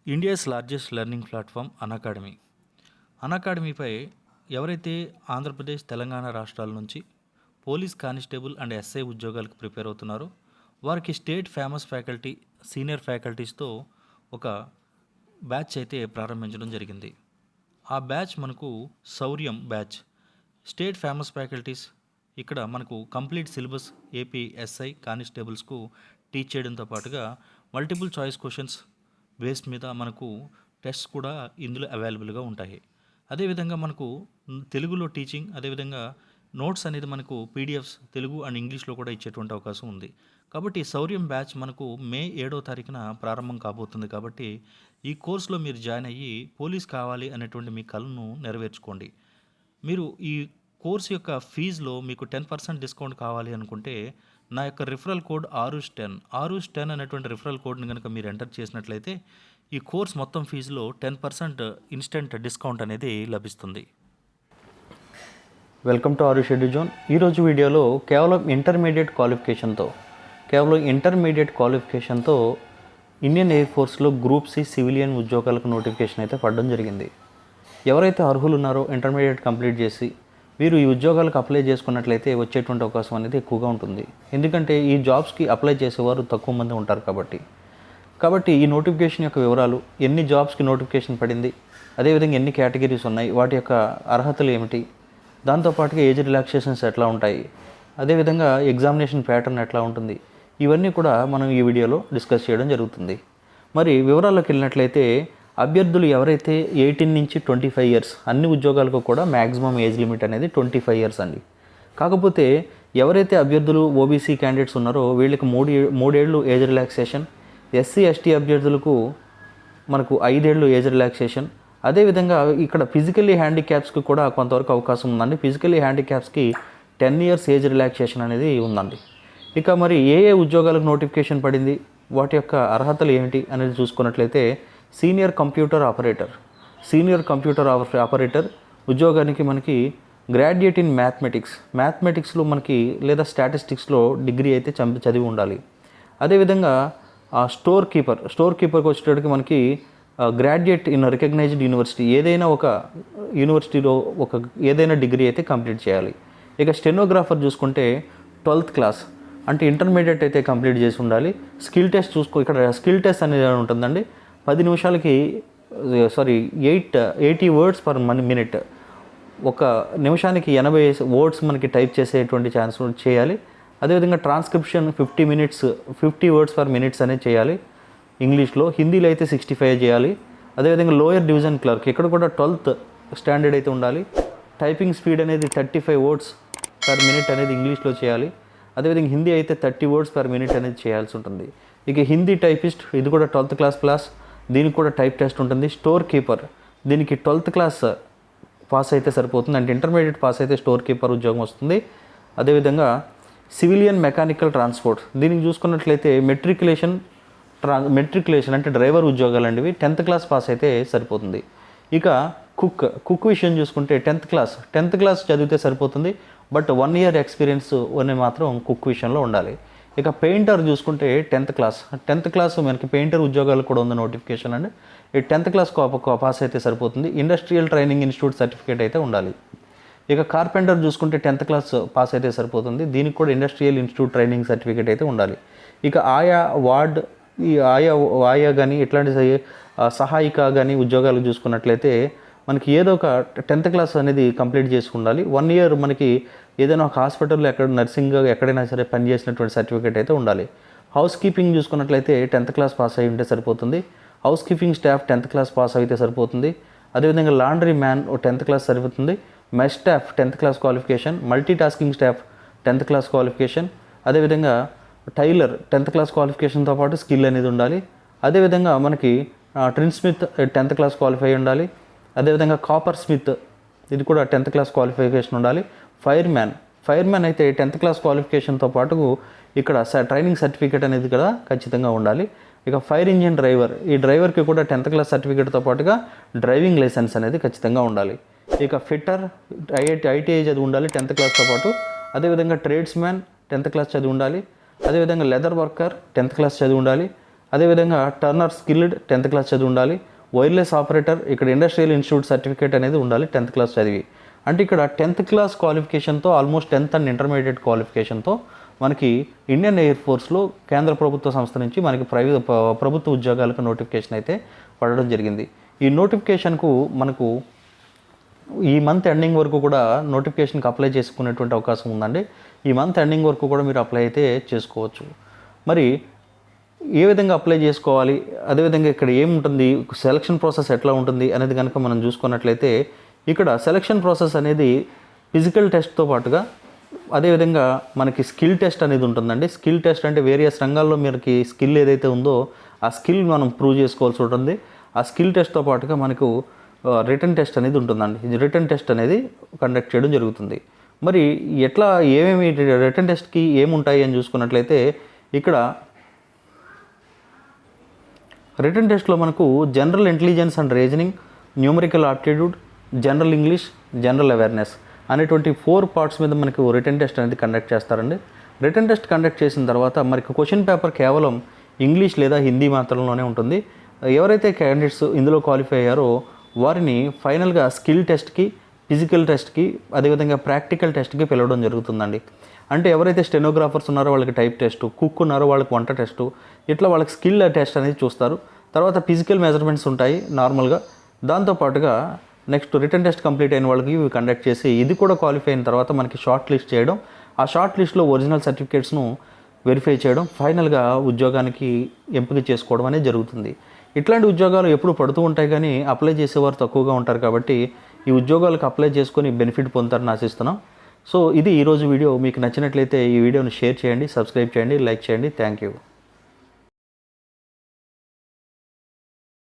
India's largest learning platform Unacademy. అన్అకాడమీపై ఎవరైతే ఆంధ్రప్రదేశ్, తెలంగాణ రాష్ట్రాల నుంచి పోలీస్ కానిస్టేబుల్ అండ్ ఎస్ఐ ఉద్యోగాలకు ప్రిపేర్ అవుతున్నారో వారికి స్టేట్ ఫేమస్ ఫ్యాకల్టీ, సీనియర్ ఫ్యాకల్టీస్తో ఒక బ్యాచ్ అయితే ప్రారంభించడం జరిగింది. ఆ బ్యాచ్ మనకు శౌర్యం బ్యాచ్. స్టేట్ ఫేమస్ ఫ్యాకల్టీస్ ఇక్కడ మనకు కంప్లీట్ సిలబస్ ఏపీ ఎస్ఐ కానిస్టేబుల్స్కు టీచ్ చేయడంతో పాటుగా మల్టిపుల్ చాయిస్ క్వశ్చన్స్ బేస్ మీద మనకు టెస్ట్స్ కూడా ఇందులో అవైలబుల్గా ఉంటాయి. అదేవిధంగా మనకు తెలుగులో టీచింగ్, అదేవిధంగా నోట్స్ అనేది మనకు పీడిఎఫ్స్ తెలుగు అండ్ ఇంగ్లీష్లో కూడా ఇచ్చేటువంటి అవకాశం ఉంది. కాబట్టి శౌర్యం బ్యాచ్ మనకు మే 7వ తారీఖున ప్రారంభం కాబోతుంది. కాబట్టి ఈ కోర్సులో మీరు జాయిన్ అయ్యి పోలీస్ కావాలి అనేటువంటి మీ కలను నెరవేర్చుకోండి. మీరు ఈ కోర్సు యొక్క ఫీజులో మీకు 10% డిస్కౌంట్ కావాలి అనుకుంటే నా యొక్క రిఫరల్ కోడ్ ఆరుస్10 అనేటువంటి రిఫరల్ కోడ్ని కనుక మీరు ఎంటర్ చేసినట్లయితే ఈ కోర్స్ మొత్తం ఫీజులో 10% ఇన్స్టెంట్ డిస్కౌంట్ అనేది లభిస్తుంది. Welcome to our schedule zone. ఈరోజు వీడియోలో కేవలం ఇంటర్మీడియట్ క్వాలిఫికేషన్తో ఇండియన్ ఎయిర్ ఫోర్స్లో గ్రూప్ సి సివిలియన్ ఉద్యోగాలకు నోటిఫికేషన్ అయితే పడడం జరిగింది. ఎవరైతే అర్హులు ఉన్నారో ఇంటర్మీడియట్ కంప్లీట్ చేసి వీరు ఈ ఉద్యోగాలకు అప్లై చేసుకున్నట్లయితే వచ్చేటువంటి అవకాశం అనేది ఎక్కువగా ఉంటుంది. ఎందుకంటే ఈ జాబ్స్కి అప్లై చేసేవారు తక్కువ మంది ఉంటారు కాబట్టి ఈ నోటిఫికేషన్ యొక్క వివరాలు, ఎన్ని జాబ్స్కి నోటిఫికేషన్ పడింది, అదేవిధంగా ఎన్ని కేటగిరీస్ ఉన్నాయి, వాటి యొక్క అర్హతలు ఏమిటి, దాంతోపాటుగా ఏజ్ రిలాక్సేషన్స్ ఎట్లా ఉంటాయి, అదేవిధంగా ఎగ్జామినేషన్ ప్యాటర్న్ ఎట్లా ఉంటుంది, ఇవన్నీ కూడా మనం ఈ వీడియోలో డిస్కస్ చేయడం జరుగుతుంది. మరి వివరాల్లోకి వెళ్ళినట్లయితే అభ్యర్థులు ఎవరైతే 18 నుంచి 25 ఇయర్స్, అన్ని ఉద్యోగాలకు కూడా మ్యాక్సిమం ఏజ్ లిమిట్ అనేది 25 ఇయర్స్ అండి. కాకపోతే ఎవరైతే అభ్యర్థులు ఓబీసీ క్యాండిడేట్స్ ఉన్నారో వీళ్ళకి 3 ఏళ్ళు ఏజ్ రిలాక్సేషన్, ఎస్సీ ఎస్టీ అభ్యర్థులకు మనకు 5 ఏళ్ళు ఏజ్ రిలాక్సేషన్, అదేవిధంగా ఇక్కడ ఫిజికల్లీ హ్యాండిక్యాప్స్కి కూడా కొంతవరకు అవకాశం ఉందండి. ఫిజికల్లీ హ్యాండిక్యాప్స్కి 10 ఇయర్స్ ఏజ్ రిలాక్సేషన్ అనేది ఉందండి. ఇక మరి ఏ ఉద్యోగాలకు నోటిఫికేషన్ పడింది, వాటి యొక్క అర్హతలు ఏమిటి అనేది చూసుకున్నట్లయితే సీనియర్ కంప్యూటర్ ఆపరేటర్ ఉద్యోగానికి మనకి గ్రాడ్యుయేట్ ఇన్ మ్యాథమెటిక్స్లో మనకి లేదా స్టాటిస్టిక్స్లో డిగ్రీ అయితే చదివి ఉండాలి. అదేవిధంగా స్టోర్ కీపర్కి వచ్చేటప్పటికి మనకి గ్రాడ్యుయేట్ ఇన్ రికగ్నైజ్డ్ యూనివర్సిటీ, ఏదైనా ఒక యూనివర్సిటీలో ఏదైనా డిగ్రీ అయితే కంప్లీట్ చేయాలి. ఇక స్టెనోగ్రాఫర్ చూసుకుంటే 12th క్లాస్ అంటే ఇంటర్మీడియట్ అయితే కంప్లీట్ చేసి ఉండాలి. స్కిల్ టెస్ట్ ఇక్కడ స్కిల్ టెస్ట్ అనేది ఉంటుందండి. 10 నిమిషాలకి 80 వర్డ్స్ పర్ మినిట్, ఒక నిమిషానికి 80 వర్డ్స్ మనకి టైప్ చేసేటువంటి ఛాన్స్ చేయాలి. అదేవిధంగా ట్రాన్స్క్రిప్షన్ 50 వర్డ్స్ పర్ మినిట్స్ అనేది చేయాలి ఇంగ్లీష్లో. హిందీలో అయితే 65 చేయాలి. అదేవిధంగా లోయర్ డివిజన్ క్లర్క్ ఇక్కడ కూడా 12th స్టాండర్డ్ అయితే ఉండాలి. టైపింగ్ స్పీడ్ అనేది 35 వర్డ్స్ పర్ మినిట్ అనేది ఇంగ్లీష్లో చేయాలి. అదేవిధంగా హిందీ అయితే 30 వర్డ్స్ పర్ మినిట్ అనేది చేయాల్సి ఉంటుంది. ఇక హిందీ టైపిస్ట్ ఇది కూడా 12th క్లాస్, దీనికి కూడా టైప్ టెస్ట్ ఉంటుంది. స్టోర్ కీపర్ దీనికి 12th క్లాస్ పాస్ అయితే సరిపోతుంది, అంటే ఇంటర్మీడియట్ పాస్ అయితే స్టోర్ కీపర్ ఉద్యోగం వస్తుంది. అదేవిధంగా సివిలియన్ మెకానికల్ ట్రాన్స్పోర్ట్ దీనికి చూసుకున్నట్లయితే మెట్రికులేషన్ అంటే డ్రైవర్ ఉద్యోగాలు అండి, 10th క్లాస్ పాస్ అయితే సరిపోతుంది. ఇక కుక్ విషయం చూసుకుంటే 10th క్లాస్ చదివితే సరిపోతుంది, బట్ 1 ఇయర్ ఎక్స్పీరియన్స్ అని మాత్రం కుక్ విషయంలో ఉండాలి. ఇక పెయింటర్ చూసుకుంటే 10th క్లాస్ మనకి పెయింటర్ ఉద్యోగాలు కూడా ఉంది నోటిఫికేషన్ అండి. ఈ 10th క్లాస్ పాస్ అయితే సరిపోతుంది. ఇండస్ట్రియల్ ట్రైనింగ్ ఇన్స్టిట్యూట్ సర్టిఫికేట్ అయితే ఉండాలి. ఇక కార్పెంటర్ చూసుకుంటే 10th క్లాస్ పాస్ అయితే సరిపోతుంది, దీనికి కూడా ఇండస్ట్రియల్ ఇన్స్టిట్యూట్ ట్రైనింగ్ సర్టిఫికేట్ అయితే ఉండాలి. ఇక ఆయా కానీ ఇట్లాంటి సహాయిక కానీ ఉద్యోగాలు చూసుకున్నట్లయితే మనకి ఏదో ఒక 10th క్లాస్ అనేది కంప్లీట్ చేసి ఉండాలి. 1 ఇయర్ మనకి ఏదైనా ఒక హాస్పిటల్లో నర్సింగ్గా ఎక్కడైనా సరే పనిచేసినటువంటి సర్టిఫికేట్ అయితే ఉండాలి. హౌస్ కీపింగ్ చూసుకున్నట్లయితే 10th క్లాస్ పాస్ అయి ఉంటే సరిపోతుంది. House keeping staff 10th class pass అయితే సరిపోతుంది. అదేవిధంగా లాండ్రీ మ్యాన్ 10th క్లాస్ సరిపోతుంది. Mess staff 10th class qualification, multi tasking staff 10th class qualification, అదేవిధంగా టైలర్ 10th క్లాస్ క్వాలిఫికేషన్తో పాటు స్కిల్ అనేది ఉండాలి. అదేవిధంగా మనకి ట్రిన్ స్మిత్ 10th క్లాస్ క్వాలిఫై ఉండాలి. అదేవిధంగా కాపర్ స్మిత్ ఇది కూడా 10th క్లాస్ క్వాలిఫికేషన్ ఉండాలి. ఫైర్మ్యాన్ అయితే 10th క్లాస్ క్వాలిఫికేషన్తో పాటు ఇక్కడ ట్రైనింగ్ సర్టిఫికేట్ అనేది కూడా ఖచ్చితంగా ఉండాలి. ఇక ఫైర్ ఇంజిన్ డ్రైవర్, ఈ డ్రైవర్కి కూడా 10th క్లాస్ సర్టిఫికేట్తో పాటుగా డ్రైవింగ్ లైసెన్స్ అనేది ఖచ్చితంగా ఉండాలి. ఇక ఫిట్టర్ ఐటీఐ చదివి ఉండాలి 10th క్లాస్తో పాటు. అదేవిధంగా ట్రేడ్స్మ్యాన్ 10th క్లాస్ చదివి ఉండాలి. అదేవిధంగా లెదర్ వర్కర్ 10th క్లాస్ చదివి ఉండాలి. అదేవిధంగా టర్నర్ స్కిల్డ్ 10th క్లాస్ చదివి ఉండాలి. వైర్లెస్ ఆపరేటర్ ఇక్కడ ఇండస్ట్రియల్ ఇన్స్టిట్యూట్ సర్టిఫికేట్ అనేది ఉండాలి 10th క్లాస్ చదివి. అంటే ఇక్కడ 10th క్లాస్ క్వాలిఫికేషన్తో ఆల్మోస్ట్ 10th అండ్ ఇంటర్మీడియట్ క్వాలిఫికేషన్తో మనకి ఇండియన్ ఎయిర్ ఫోర్స్లో కేంద్ర ప్రభుత్వ సంస్థ నుంచి మనకి ప్రభుత్వ ఉద్యోగాలకు నోటిఫికేషన్ అయితే పడడం జరిగింది. ఈ నోటిఫికేషన్కు మనకు ఈ మంత్ ఎండింగ్ వరకు కూడా నోటిఫికేషన్కి అప్లై చేసుకునేటువంటి అవకాశం ఉందండి. ఈ మంత్ ఎండింగ్ వరకు కూడా మీరు అప్లై అయితే చేసుకోవచ్చు. మరి ఏ విధంగా అప్లై చేసుకోవాలి, అదేవిధంగా ఇక్కడ ఏముంటుంది, సెలక్షన్ ప్రాసెస్ ఎట్లా ఉంటుంది అనేది కనుక మనం చూసుకున్నట్లయితే ఇక్కడ సెలక్షన్ ప్రాసెస్ అనేది ఫిజికల్ టెస్ట్తో పాటుగా అదేవిధంగా మనకి స్కిల్ టెస్ట్ అనేది ఉంటుందండి. స్కిల్ టెస్ట్ అంటే వేరియస్ రంగాల్లో మనకి స్కిల్ ఏదైతే ఉందో ఆ స్కిల్ మనం ప్రూవ్ చేసుకోవాల్సి ఉంటుంది. ఆ స్కిల్ టెస్ట్తో పాటుగా మనకు రిటర్న్ టెస్ట్ అనేది ఉంటుందండి. ఇది రిటర్న్ టెస్ట్ అనేది కండక్ట్ చేయడం జరుగుతుంది. మరి ఎట్లా ఏమేమి రిటర్న్ టెస్ట్కి ఏముంటాయి అని చూసుకున్నట్లయితే ఇక్కడ రిటర్న్ టెస్ట్లో మనకు general intelligence and reasoning, numerical aptitude, general English, general awareness అనేటువంటి 4 పార్ట్స్ మీద మనకు రిటర్న్ టెస్ట్ అనేది కండక్ట్ చేస్తారండి. రిటర్న్ టెస్ట్ కండక్ట్ చేసిన తర్వాత మనకు క్వశ్చన్ పేపర్ కేవలం ఇంగ్లీష్ లేదా హిందీ మాత్రంలోనే ఉంటుంది. ఎవరైతే క్యాండిడేట్స్ ఇందులో క్వాలిఫై అయ్యారో వారిని ఫైనల్గా స్కిల్ టెస్ట్కి, ఫిజికల్ టెస్ట్కి, అదేవిధంగా ప్రాక్టికల్ టెస్ట్కి పిలవడం జరుగుతుందండి. అంటే ఎవరైతే స్టెనోగ్రాఫర్స్ ఉన్నారో వాళ్ళకి టైప్ టెస్టు, కుక్ ఉన్నారో వాళ్ళకి వంట టెస్టు, ఇట్లా వాళ్ళకి స్కిల్ టెస్ట్ అనేది చూస్తారు. తర్వాత ఫిజికల్ మెజర్మెంట్స్ ఉంటాయి నార్మల్గా. దాంతోపాటుగా నెక్స్ట్ రిటర్న్ టెస్ట్ కంప్లీట్ అయిన వాళ్ళకి ఇవి కండక్ట్ చేసి ఇది కూడా క్వాలిఫై అయిన తర్వాత మనకి షార్ట్ లిస్ట్ చేయడం, ఆ షార్ట్ లిస్ట్లో ఒరిజినల్ సర్టిఫికేట్స్ను వెరిఫై చేయడం, ఫైనల్గా ఉద్యోగానికి ఎంపిక చేసుకోవడం అనేది జరుగుతుంది. ఇట్లాంటి ఉద్యోగాలు ఎప్పుడు పడుతూ ఉంటాయి కానీ అప్లై చేసేవారు తక్కువగా ఉంటారు కాబట్టి ఈ ఉద్యోగాలకు అప్లై చేసుకొని బెనిఫిట్ పొందుతారని ఆశిస్తున్నాం. సో ఇది ఈరోజు వీడియో. మీకు నచ్చినట్లయితే ఈ వీడియోని షేర్ చేయండి, సబ్స్క్రైబ్ చేయండి, లైక్ చేయండి. Thank you.